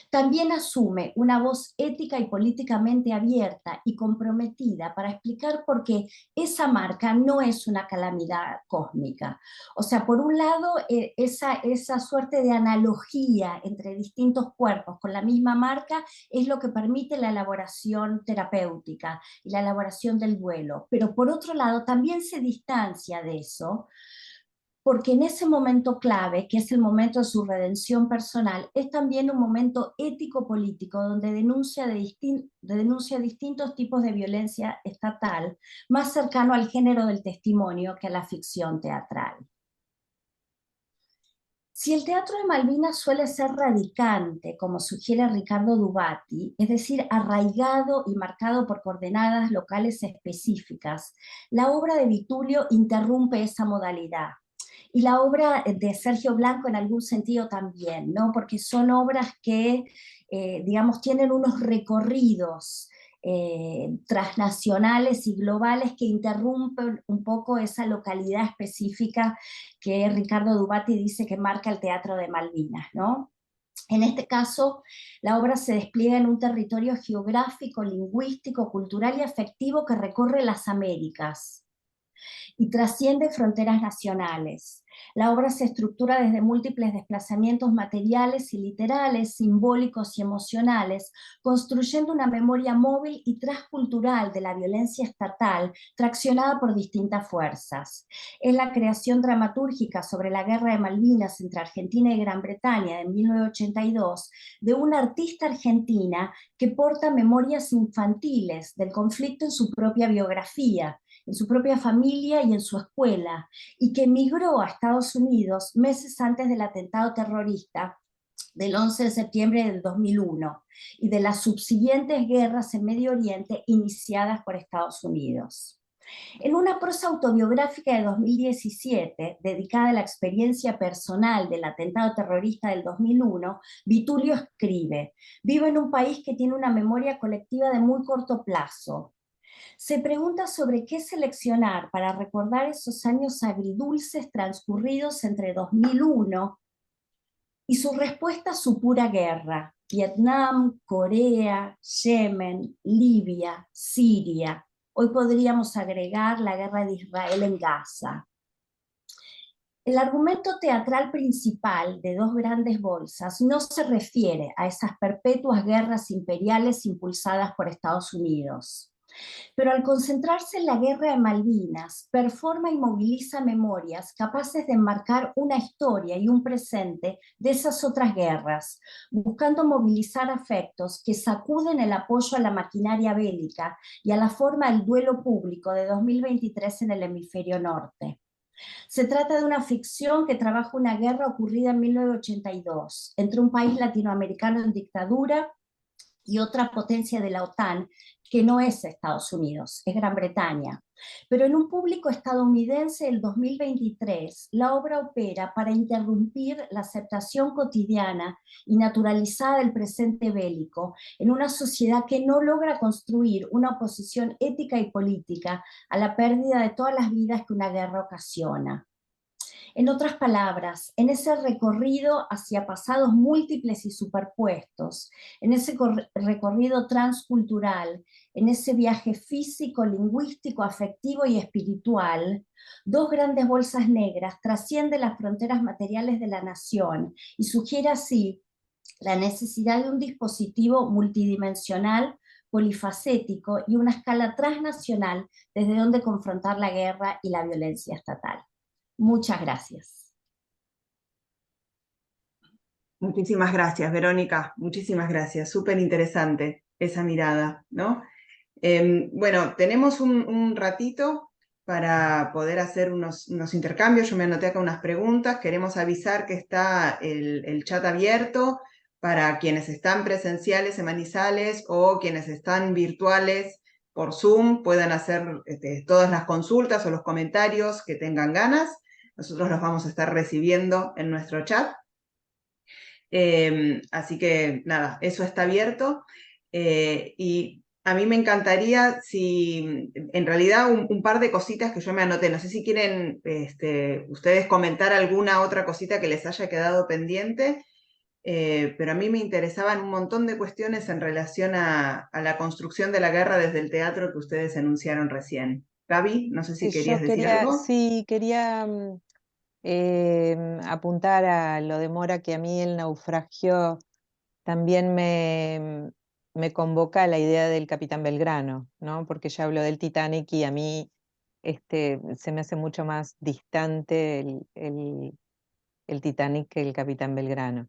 También asume una voz ética y políticamente abierta y comprometida para explicar por qué esa marca no es una calamidad cósmica. O sea, por un lado, esa suerte de analogía entre distintos cuerpos con la misma marca es lo que permite la elaboración terapéutica y la elaboración del duelo. Pero por otro lado, también se distancia de eso, porque en ese momento clave, que es el momento de su redención personal, es también un momento ético-político donde denuncia distintos tipos de violencia estatal, más cercano al género del testimonio que a la ficción teatral. Si el teatro de Malvinas suele ser radicante, como sugiere Ricardo Dubati, es decir, arraigado y marcado por coordenadas locales específicas, la obra de Vitulio interrumpe esa modalidad. Y la obra de Sergio Blanco en algún sentido también, ¿no? Porque son obras que, digamos, tienen unos recorridos transnacionales y globales que interrumpen un poco esa localidad específica que Ricardo Dubati dice que marca el teatro de Malvinas, ¿no? En este caso, la obra se despliega en un territorio geográfico, lingüístico, cultural y afectivo que recorre las Américas y trasciende fronteras nacionales. La obra se estructura desde múltiples desplazamientos materiales y literales, simbólicos y emocionales, construyendo una memoria móvil y transcultural de la violencia estatal, traccionada por distintas fuerzas. Es la creación dramatúrgica sobre la Guerra de Malvinas entre Argentina y Gran Bretaña de 1982, de una artista argentina que porta memorias infantiles del conflicto en su propia biografía, en su propia familia y en su escuela, y que emigró a Estados Unidos meses antes del atentado terrorista del 11 de septiembre del 2001 y de las subsiguientes guerras en Medio Oriente iniciadas por Estados Unidos. En una prosa autobiográfica de 2017, dedicada a la experiencia personal del atentado terrorista del 2001, Vitulio escribe: «Vivo en un país que tiene una memoria colectiva de muy corto plazo. Se pregunta sobre qué seleccionar para recordar esos años agridulces transcurridos entre 2001 y su respuesta a su pura guerra: Vietnam, Corea, Yemen, Libia, Siria. Hoy podríamos agregar la guerra de Israel en Gaza». El argumento teatral principal de Dos grandes bolsas no se refiere a esas perpetuas guerras imperiales impulsadas por Estados Unidos. Pero al concentrarse en la guerra de Malvinas, performa y moviliza memorias capaces de enmarcar una historia y un presente de esas otras guerras, buscando movilizar afectos que sacuden el apoyo a la maquinaria bélica y a la forma del duelo público de 2023 en el hemisferio norte. Se trata de una ficción que trabaja una guerra ocurrida en 1982 entre un país latinoamericano en dictadura y otra potencia de la OTAN, que no es Estados Unidos, es Gran Bretaña. Pero en un público estadounidense del 2023, la obra opera para interrumpir la aceptación cotidiana y naturalizada del presente bélico en una sociedad que no logra construir una oposición ética y política a la pérdida de todas las vidas que una guerra ocasiona. En otras palabras, en ese recorrido hacia pasados múltiples y superpuestos, en ese recorrido transcultural, en ese viaje físico, lingüístico, afectivo y espiritual, Dos grandes bolsas negras trasciende las fronteras materiales de la nación y sugiere así la necesidad de un dispositivo multidimensional, polifacético y una escala transnacional desde donde confrontar la guerra y la violencia estatal. Muchas gracias. Muchísimas gracias, Verónica. Muchísimas gracias. Súper interesante esa mirada, ¿no? Bueno, tenemos un ratito para poder hacer unos intercambios. Yo me anoté acá unas preguntas. Queremos avisar que está el chat abierto para quienes están presenciales en Manizales o quienes están virtuales por Zoom puedan hacer todas las consultas o los comentarios que tengan ganas. Nosotros los vamos a estar recibiendo en nuestro chat. Así que nada, eso está abierto. Y a mí me encantaría si, en realidad, un par de cositas que yo me anoté. No sé si quieren ustedes comentar alguna otra cosita que les haya quedado pendiente. pero a mí me interesaban un montón de cuestiones en relación a la construcción de la guerra desde el teatro que ustedes enunciaron recién. Gaby, no sé si querías decir algo. Sí, quería apuntar a lo de Mora, que a mí el naufragio también me convoca a la idea del Capitán Belgrano, ¿no? Porque ya hablo del Titanic y a mí se me hace mucho más distante el Titanic que el Capitán Belgrano.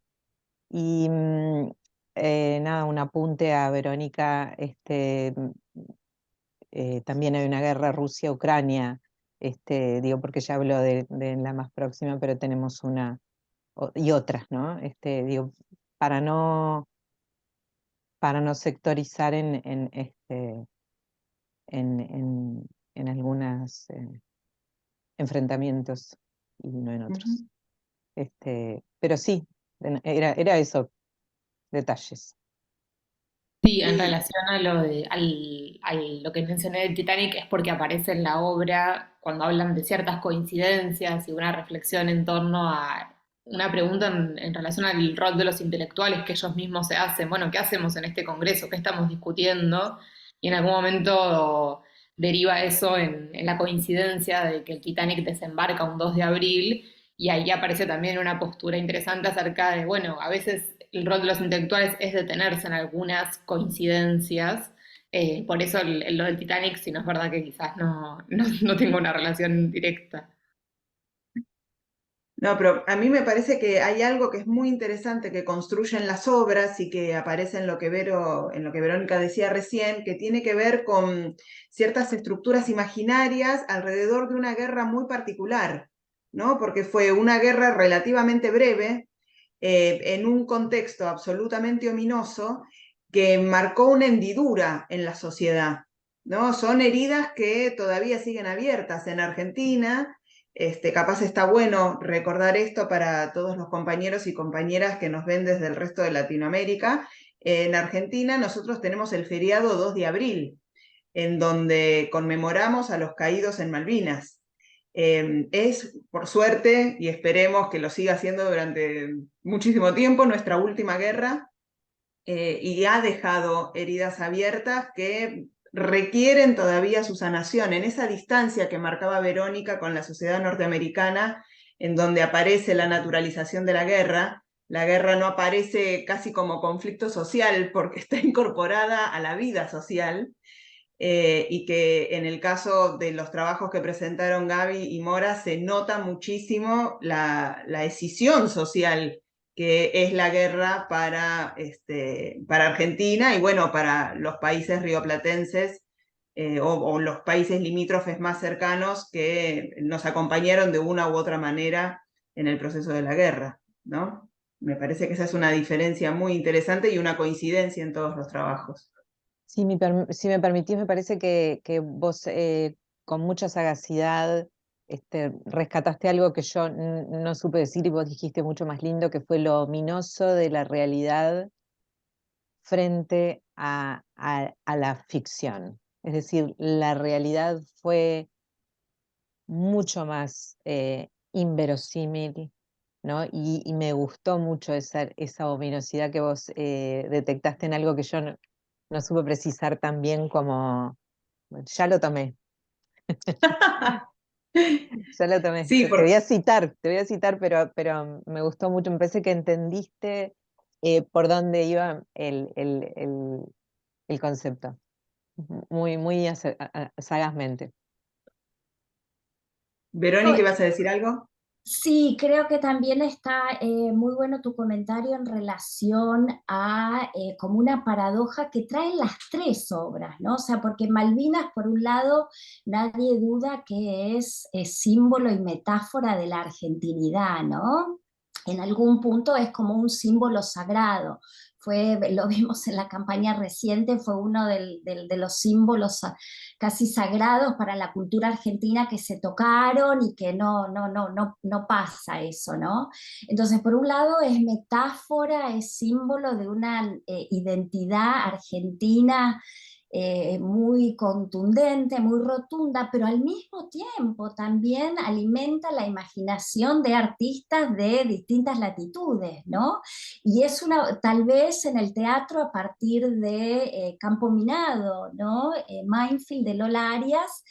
Y nada, un apunte a Verónica, también hay una guerra Rusia-Ucrania, digo porque ya hablo de la más próxima, pero tenemos una y otras, ¿no? Digo, para no, para no sectorizar en algunos enfrentamientos y no en otros. Ujú. Pero sí, era eso, detalles. Sí, en Y relación a lo que mencioné del Titanic es porque aparece en la obra cuando hablan de ciertas coincidencias y una reflexión en torno a una pregunta en relación al rol de los intelectuales que ellos mismos se hacen. Bueno, ¿qué hacemos en este congreso? ¿Qué estamos discutiendo? Y en algún momento deriva eso en la coincidencia de que el Titanic desembarca un 2 de abril y ahí aparece también una postura interesante acerca de, bueno, a veces el rol de los intelectuales es detenerse en algunas coincidencias. Por eso lo del Titanic, si no es verdad que quizás no tengo una relación directa. no, pero a mí me parece que hay algo que es muy interesante que construyen las obras y que aparece en lo que en lo que Verónica decía recién, que tiene que ver con ciertas estructuras imaginarias alrededor de una guerra muy particular, ¿no? Porque fue una guerra relativamente breve, en un contexto absolutamente ominoso que marcó una hendidura en la sociedad, ¿no? Son heridas que todavía siguen abiertas en Argentina. Capaz está bueno recordar esto para todos los compañeros y compañeras que nos ven desde el resto de Latinoamérica. En Argentina nosotros tenemos el feriado 2 de abril, en donde conmemoramos a los caídos en Malvinas. Es, por suerte, y esperemos que lo siga siendo durante muchísimo tiempo, nuestra última guerra, y ha dejado heridas abiertas que requieren todavía su sanación. En esa distancia que marcaba Verónica con la sociedad norteamericana, en donde aparece la naturalización de la guerra no aparece casi como conflicto social porque está incorporada a la vida social, y que en el caso de los trabajos que presentaron Gaby y Mora se nota muchísimo la escisión social que es la guerra para Argentina y bueno, para los países rioplatenses, o los países limítrofes más cercanos que nos acompañaron de una u otra manera en el proceso de la guerra, ¿no? Me parece que esa es una diferencia muy interesante y una coincidencia en todos los trabajos. Si me permitís, me parece que vos con mucha sagacidad rescataste algo que yo no supe decir y vos dijiste mucho más lindo, que fue lo ominoso de la realidad frente a la ficción. Es decir, la realidad fue mucho más inverosímil, ¿no? Y me gustó mucho esa ominosidad que vos detectaste en algo que yo no supe precisar tan bien como, bueno, ya lo tomé, ya lo tomé. Sí, Te voy a citar, pero me gustó mucho, me parece que entendiste por dónde iba el concepto, muy sagazmente. Verónica, ¿vas a decir algo? Sí, creo que también está muy bueno tu comentario en relación a como una paradoja que traen las tres obras, ¿no? O sea, porque Malvinas, por un lado, nadie duda que es símbolo y metáfora de la argentinidad, ¿no? En algún punto es como un símbolo sagrado. Lo vimos en la campaña reciente, fue uno de los símbolos casi sagrados para la cultura argentina que se tocaron y que no pasa eso, ¿no? Entonces, por un lado es metáfora, es símbolo de una identidad argentina muy contundente, muy rotunda, pero al mismo tiempo también alimenta la imaginación de artistas de distintas latitudes, ¿no? Y es tal vez en el teatro a partir de Campo Minado, ¿no? Mindfield de Lola Arias,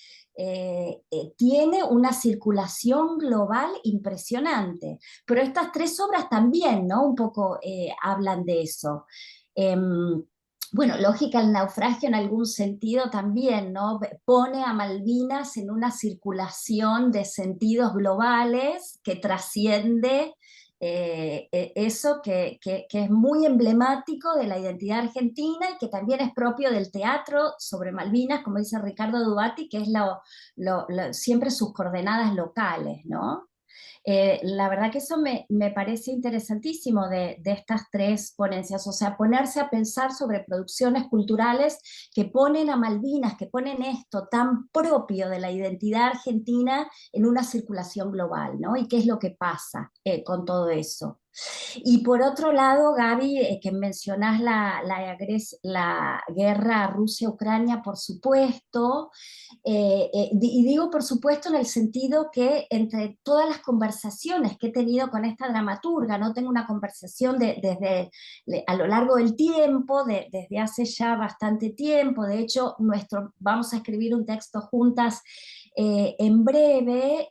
tiene una circulación global impresionante. Pero estas tres obras también, ¿no? Un poco hablan de eso. Bueno, Lógica del naufragio en algún sentido también, ¿no? Pone a Malvinas en una circulación de sentidos globales que trasciende eso que es muy emblemático de la identidad argentina y que también es propio del teatro sobre Malvinas, como dice Ricardo Dubati, que es siempre sus coordenadas locales, ¿no? La verdad que eso me parece interesantísimo de estas tres ponencias, o sea, ponerse a pensar sobre producciones culturales que ponen a Malvinas, que ponen esto tan propio de la identidad argentina en una circulación global, ¿no? Y qué es lo que pasa con todo eso. Y por otro lado, Gaby, que mencionás la guerra Rusia-Ucrania, por supuesto, y digo por supuesto en el sentido que entre todas las conversaciones que he tenido con esta dramaturga, no tengo una conversación desde a lo largo del tiempo, desde hace ya bastante tiempo, de hecho vamos a escribir un texto juntas en breve.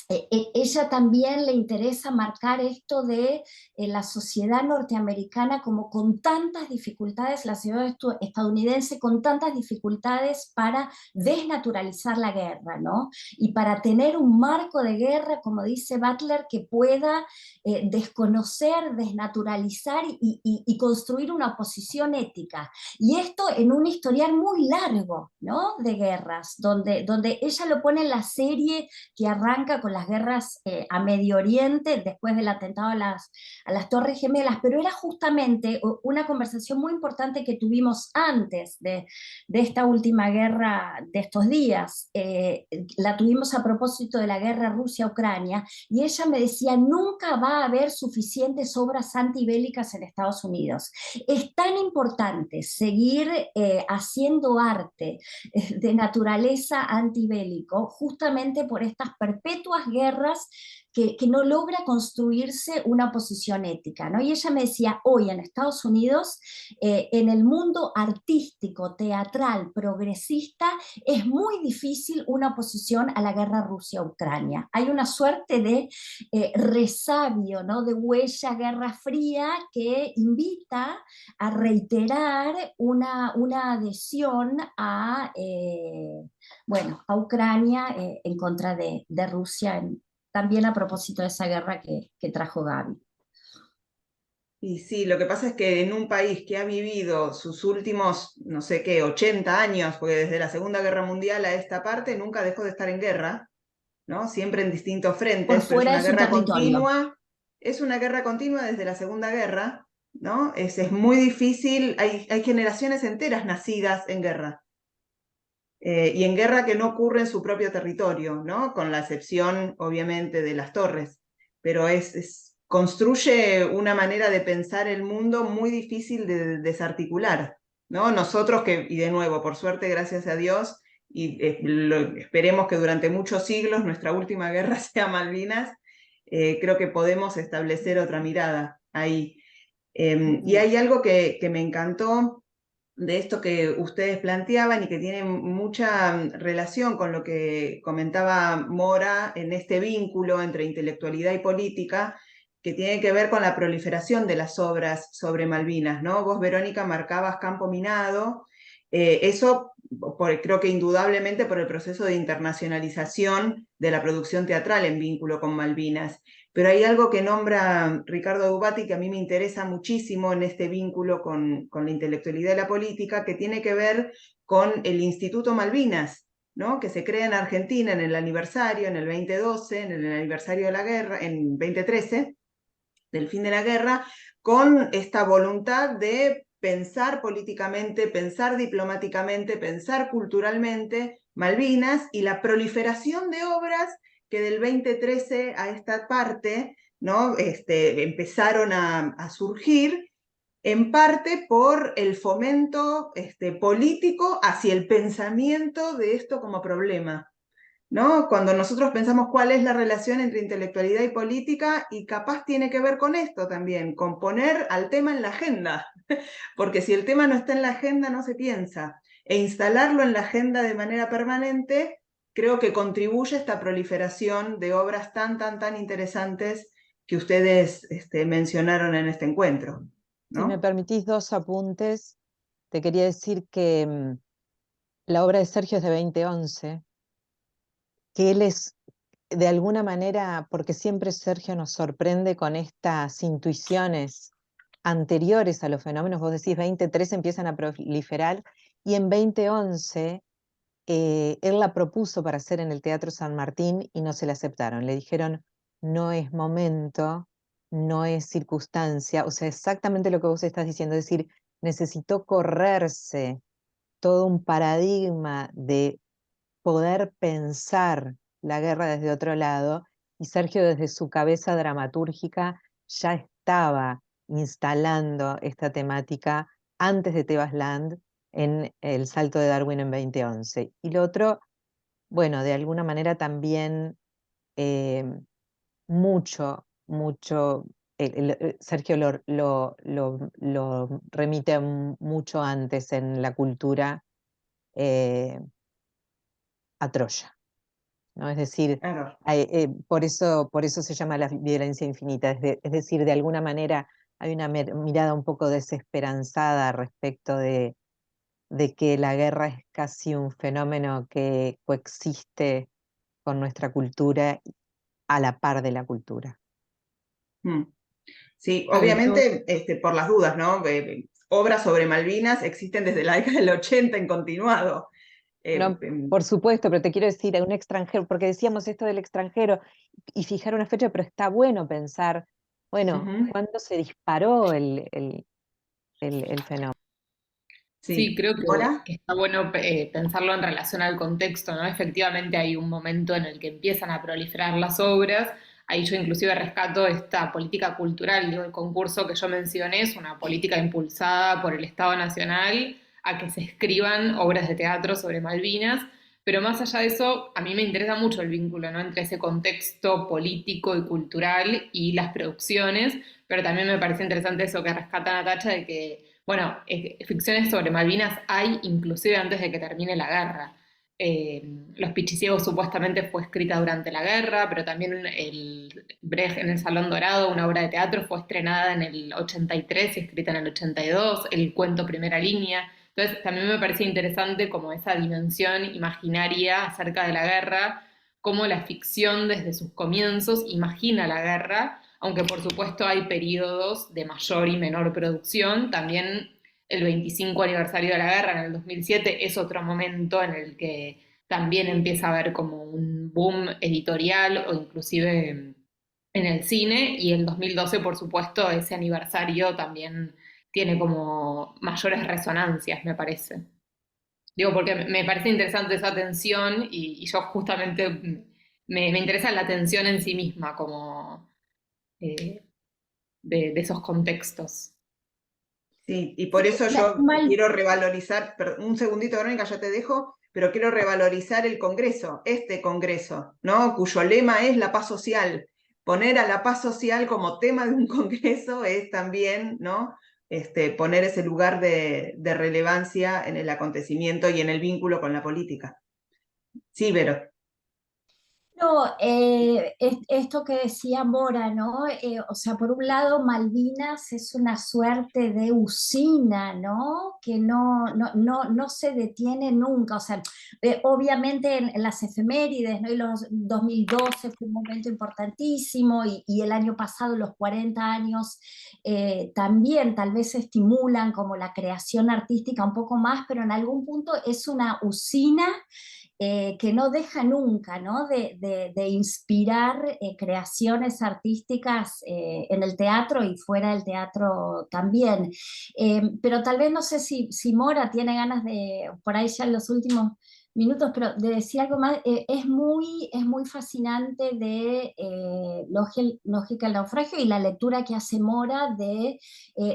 Ella también le interesa marcar esto de la sociedad norteamericana como con tantas dificultades, la sociedad estadounidense con tantas dificultades para desnaturalizar la guerra, ¿no? Y para tener un marco de guerra, como dice Butler, que pueda desconocer, desnaturalizar y construir una oposición ética. Y esto en un historial muy largo, ¿no? De guerras, donde ella lo pone en la serie que arranca con las guerras a Medio Oriente después del atentado a las Torres Gemelas, pero era justamente una conversación muy importante que tuvimos antes de esta última guerra de estos días. La tuvimos a propósito de la guerra Rusia-Ucrania, y ella me decía, nunca va a haber suficientes obras antibélicas en Estados Unidos. Es tan importante seguir haciendo arte de naturaleza antibélico, justamente por estas perpetuas guerras que no logra construirse una posición ética, ¿no? Y ella me decía, hoy en Estados Unidos, en el mundo artístico, teatral, progresista, es muy difícil una oposición a la guerra Rusia-Ucrania. Hay una suerte de resabio, ¿no? De huella Guerra Fría que invita a reiterar una adhesión bueno, a Ucrania en contra de Rusia, también a propósito de esa guerra que trajo Gaby. Y sí, lo que pasa es que en un país que ha vivido sus últimos, no sé qué, 80 años, porque desde la Segunda Guerra Mundial a esta parte nunca dejó de estar en guerra, ¿no? Siempre en distintos frentes, Por pero fuera de su territorio. Es una guerra continua desde la Segunda Guerra, ¿no? Es muy difícil, hay generaciones enteras nacidas en guerra. Y en guerra que no ocurre en su propio territorio, ¿no? Con la excepción, obviamente, de las torres. Pero construye una manera de pensar el mundo muy difícil de desarticular, ¿no? Nosotros y de nuevo, por suerte, gracias a Dios, y esperemos que durante muchos siglos nuestra última guerra sea Malvinas, creo que podemos establecer otra mirada ahí. Y hay algo que me encantó de esto que ustedes planteaban y que tiene mucha relación con lo que comentaba Mora en este vínculo entre intelectualidad y política, que tiene que ver con la proliferación de las obras sobre Malvinas, ¿no? Vos, Verónica, marcabas Campo Minado, eso creo que indudablemente por el proceso de internacionalización de la producción teatral en vínculo con Malvinas. Pero hay algo que nombra Ricardo Dubati que a mí me interesa muchísimo en este vínculo con la intelectualidad y la política, que tiene que ver con el Instituto Malvinas, ¿no? Que se crea en Argentina en el aniversario, en el 2012, en el aniversario de la guerra, en 2013, del fin de la guerra, con esta voluntad de pensar políticamente, pensar diplomáticamente, pensar culturalmente Malvinas y la proliferación de obras que del 2013 a esta parte, ¿no? Empezaron a surgir en parte por el fomento político hacia el pensamiento de esto como problema, ¿no? Cuando nosotros pensamos cuál es la relación entre intelectualidad y política, y capaz tiene que ver con esto también, con poner al tema en la agenda, porque si el tema no está en la agenda no se piensa, e instalarlo en la agenda de manera permanente creo que contribuye a esta proliferación de obras tan interesantes que ustedes mencionaron en este encuentro, ¿no? Si me permitís 2 apuntes, te quería decir que la obra de Sergio es de 2011, que él es de alguna manera, porque siempre Sergio nos sorprende con estas intuiciones anteriores a los fenómenos, vos decís 2013 empiezan a proliferar, y en 2011 él la propuso para hacer en el Teatro San Martín y no se la aceptaron. Le dijeron, no es momento, no es circunstancia, o sea, exactamente lo que vos estás diciendo, es decir, necesitó correrse todo un paradigma de poder pensar la guerra desde otro lado, y Sergio desde su cabeza dramatúrgica ya estaba instalando esta temática antes de Tebas Land en El salto de Darwin en 2011. Y lo otro, bueno, de alguna manera también eh, mucho, Sergio lo remite mucho antes en la cultura a Troya, ¿no? Es decir, Claro. por eso se llama la violencia infinita, es decir, de alguna manera hay una mirada un poco desesperanzada respecto de que la guerra es casi un fenómeno que coexiste con nuestra cultura a la par de la cultura. Sí, Yo obviamente, por las dudas, ¿no? Obras sobre Malvinas existen desde la década del 80 en continuado. No, por supuesto, pero te quiero decir, a un extranjero, porque decíamos esto del extranjero, y fijar una fecha, pero está bueno pensar, bueno, ¿cuándo se disparó el fenómeno? sí, Sí. creo ¿Ahora? que está bueno pensarlo en relación al contexto, ¿no? Efectivamente hay un momento en el que empiezan a proliferar las obras. Ahí yo inclusive rescato esta política cultural, digo, el concurso que yo mencioné es una política impulsada por el Estado Nacional a que se escriban obras de teatro sobre Malvinas, pero más allá de eso, a mí me interesa mucho el vínculo, ¿no? Entre ese contexto político y cultural y las producciones, pero también me parece interesante eso que rescata Natacha de que bueno, ficciones sobre Malvinas hay inclusive antes de que termine la guerra. Los Pichiciegos supuestamente fue escrita durante la guerra, pero también el Brecht en el Salón Dorado, una obra de teatro, fue estrenada en el 83 y escrita en el 82, el cuento Primera Línea. Entonces también me parecía interesante como esa dimensión imaginaria acerca de la guerra, cómo la ficción desde sus comienzos imagina la guerra, aunque por supuesto hay periodos de mayor y menor producción. También el 25 aniversario de la guerra en el 2007 es otro momento en el que también empieza a haber como un boom editorial o inclusive en el cine, y el 2012 por supuesto ese aniversario también tiene como mayores resonancias, me parece. Digo, porque me parece interesante esa tensión y yo justamente me interesa la tensión en sí misma, como eh, de esos contextos. Sí, y por eso yo Mal, quiero revalorizar, un segundito, Verónica, ya te dejo, pero quiero revalorizar el Congreso, este Congreso, ¿no? Cuyo lema es la paz social. Poner a la paz social como tema de un Congreso es también, ¿no? Poner ese lugar de relevancia en el acontecimiento y en el vínculo con la política. Sí, Vero. No, esto que decía Mora, ¿no? O sea, por un lado, Malvinas es una suerte de usina, ¿no? Que no se detiene nunca. O sea, obviamente en las efemérides, ¿no? Y los 2012 fue un momento importantísimo, y el año pasado, los 40 años, también tal vez estimulan como la creación artística un poco más, pero en algún punto es una usina que no deja nunca, ¿no? de inspirar creaciones artísticas en el teatro y fuera del teatro también. Pero tal vez no sé si Mora tiene ganas de, por ahí ya en los últimos minutos, pero de decir algo más, es muy fascinante de Lógica del naufragio y la lectura que hace Mora de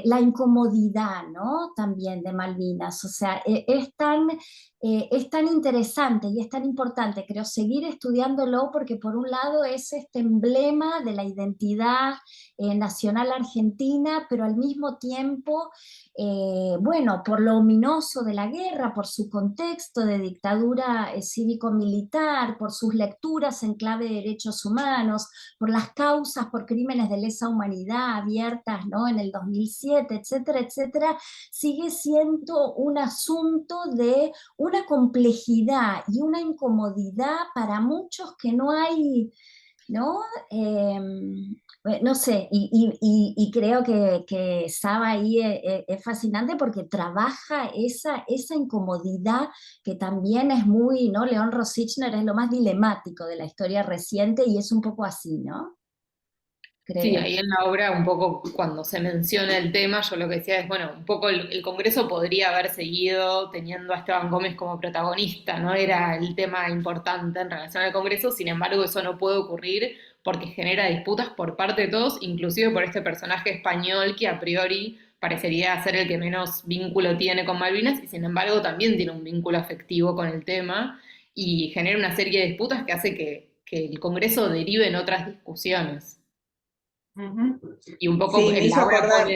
la incomodidad, ¿no? También de Malvinas, o sea, es tan interesante y es tan importante, creo, seguir estudiándolo porque por un lado es este emblema de la identidad nacional argentina, pero al mismo tiempo bueno, por lo ominoso de la guerra, por su contexto de dictadura cívico-militar, por sus lecturas en clave de derechos humanos, por las causas por crímenes de lesa humanidad abiertas, ¿no? En el 2007, etcétera, etcétera, sigue siendo un asunto de una complejidad y una incomodidad para muchos que no hay, ¿no? No sé, y creo que Saba ahí es fascinante porque trabaja esa incomodidad que también es muy, ¿no? León Rosichner es lo más dilemático de la historia reciente y es un poco así, ¿no? Sí, Creo. ahí en la obra, un poco cuando se menciona el tema, yo lo que decía es, bueno, un poco el Congreso podría haber seguido teniendo a Esteban Gómez como protagonista, no era el tema importante en relación al Congreso, sin embargo eso no puede ocurrir porque genera disputas por parte de todos, inclusive por este personaje español que a priori parecería ser el que menos vínculo tiene con Malvinas y sin embargo también tiene un vínculo afectivo con el tema y genera una serie de disputas que hace que el Congreso derive en otras discusiones. Ujú. Y un poco Sí, me hizo acordar.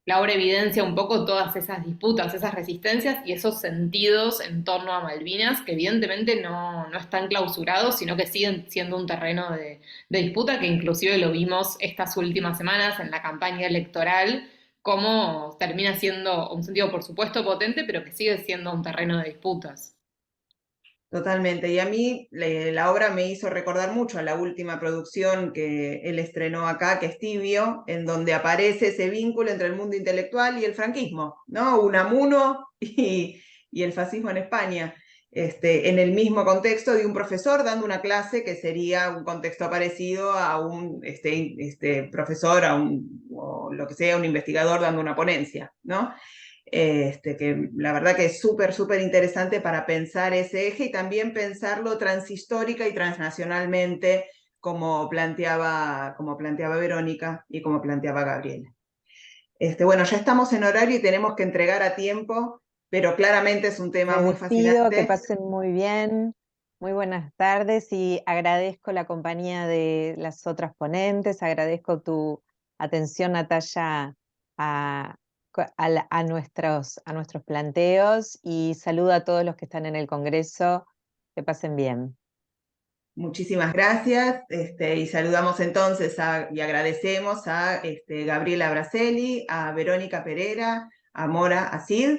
la obra evidencia un poco todas esas disputas, esas resistencias y esos sentidos en torno a Malvinas que evidentemente no están clausurados, sino que siguen siendo un terreno de disputa que inclusive lo vimos estas últimas semanas en la campaña electoral, como termina siendo un sentido por supuesto potente, pero que sigue siendo un terreno de disputas. Totalmente. Y a mí la obra me hizo recordar mucho a la última producción que él estrenó acá, que es Tibio, en donde aparece ese vínculo entre el mundo intelectual y el franquismo, ¿no? Unamuno y el fascismo en España, en el mismo contexto de un profesor dando una clase que sería un contexto parecido a un profesor, o lo que sea, un investigador dando una ponencia, ¿no? Que la verdad que es súper, súper interesante para pensar ese eje y también pensarlo transhistórica y transnacionalmente, como planteaba Verónica y como planteaba Gabriela. Bueno, ya estamos en horario y tenemos que entregar a tiempo, pero claramente es un tema Me muy despido, que fascinante. pasen muy bien, muy buenas tardes y agradezco la compañía de las otras ponentes, agradezco tu atención, Natalia, a, a nuestros planteos y saludo a todos los que están en el Congreso, que pasen bien. Muchísimas gracias y saludamos entonces y agradecemos a Gabriela Braselli, a Verónica Pereira, a Mora Acid.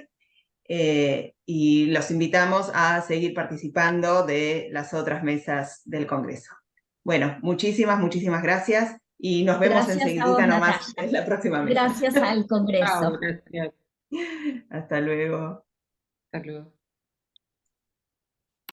Y los invitamos a seguir participando de las otras mesas del Congreso. Bueno, muchísimas, muchísimas gracias y nos vemos Gracias a vos, enseguidita nomás Natalia. en la próxima mesa. Gracias al Chao, Congreso. gracias. Hasta luego. Hasta luego.